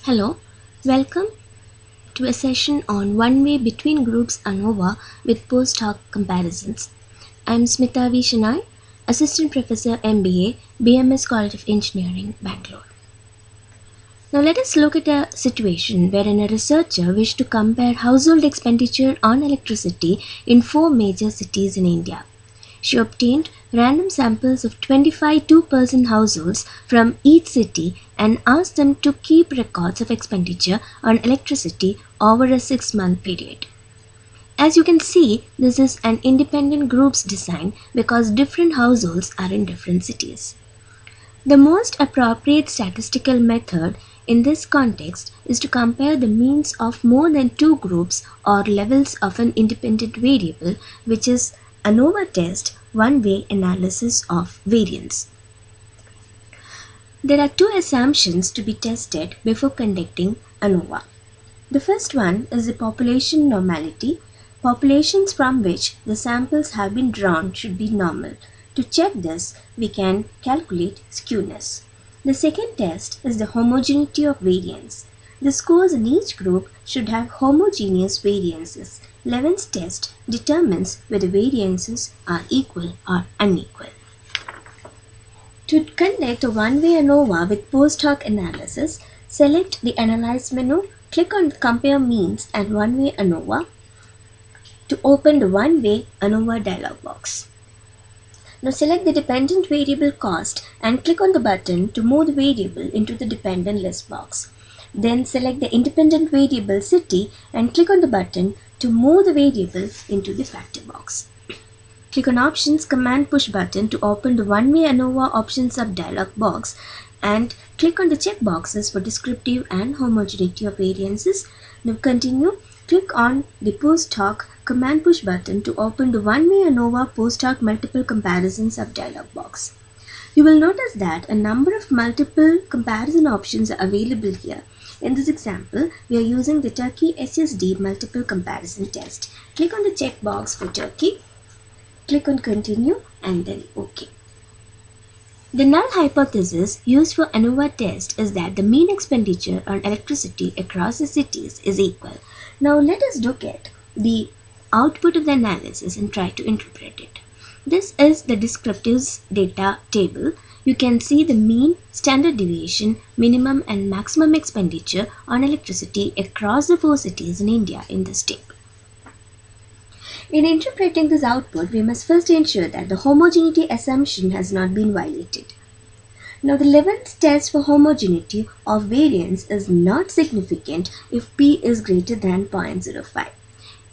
Hello, welcome to a session on one way between groups ANOVA with post hoc comparisons. I'm Smita V. Shenoy, Assistant Professor MBA, BMS College of Engineering, Bangalore. Now let us look at a situation wherein a researcher wished to compare household expenditure on electricity in four major cities in India. She obtained random samples of 25 two-person households from each city and asked them to keep records of expenditure on electricity over a 6-month period. As you can see, this is an independent groups design because different households are in different cities. The most appropriate statistical method in this context is to compare the means of more than two groups or levels of an independent variable, which is ANOVA test one-way analysis of variance. There are two assumptions to be tested before conducting ANOVA. The first one is the population normality. Populations from which the samples have been drawn should be normal. To check this, we can calculate skewness. The second test is the homogeneity of variance. The scores in each group should have homogeneous variances. Levin's test determines whether variances are equal or unequal. To conduct a one-way ANOVA with post hoc analysis, select the Analyze menu, click on Compare Means and One-Way ANOVA to open the One-Way ANOVA dialog box. Now select the dependent variable cost and click on the button to move the variable into the dependent list box. Then select the independent variable city and click on the button to move the variable into the factor box. Click on Options Command Push button to open the One-Way ANOVA Options sub dialog box and click on the check boxes for descriptive and homogeneity of variances. Now continue. Click on the Post hoc Command Push button to open the One-Way ANOVA Post hoc Multiple Comparison sub dialog box. You will notice that a number of multiple comparison options are available here. In this example, we are using the Turkey HSD multiple comparison test. Click on the checkbox for Turkey. Click on Continue and then OK. The null hypothesis used for ANOVA test is that the mean expenditure on electricity across the cities is equal. Now let us look at the output of the analysis and try to interpret it. This is the descriptives data table. You can see the mean, standard deviation, minimum and maximum expenditure on electricity across the four cities in India in this table. In interpreting this output, we must first ensure that the homogeneity assumption has not been violated. Now, the Levin's test for homogeneity of variance is not significant if P is greater than 0.05.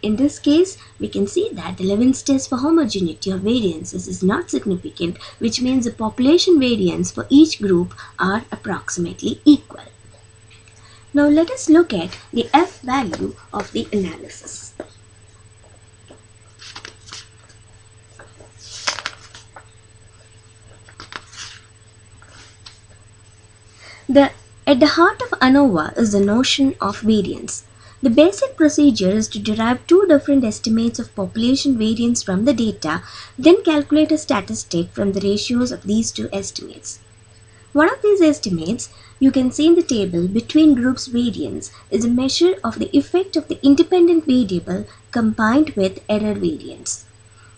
In this case, we can see that the Levin's test for homogeneity of variances is not significant, which means the population variance for each group are approximately equal. Now, let us look at the F value of the analysis. At the heart of ANOVA is the notion of variance. The basic procedure is to derive two different estimates of population variance from the data, then calculate a statistic from the ratios of these two estimates. One of these estimates, you can see in the table between groups variance, is a measure of the effect of the independent variable combined with error variance.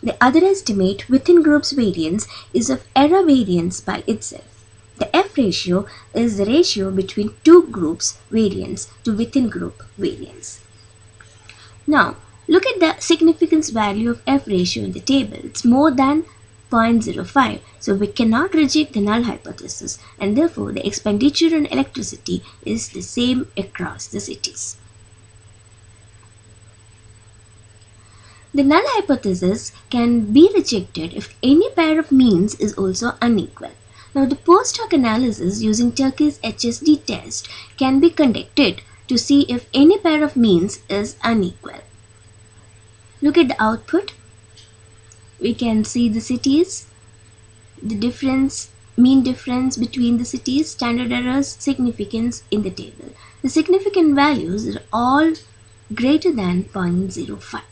The other estimate within groups variance is of error variance by itself. The F ratio is the ratio between two groups variance to within group variance. Now, look at the significance value of F ratio in the table. It's more than 0.05. So we cannot reject the null hypothesis and therefore the expenditure on electricity is the same across the cities. The null hypothesis can be rejected if any pair of means is also unequal. Now, the post hoc analysis using Turkey's HSD test can be conducted to see if any pair of means is unequal. Look at the output. We can see the cities, the mean difference between the cities, standard errors, significance in the table. The significant values are all greater than 0.05.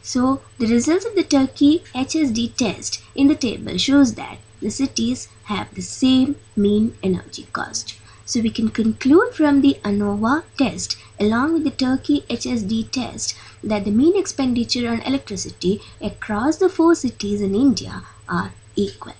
So, the results of the Turkey HSD test in the table shows that the cities have the same mean energy cost. So we can conclude from the ANOVA test along with the Turkey HSD test that the mean expenditure on electricity across the four cities in India are equal.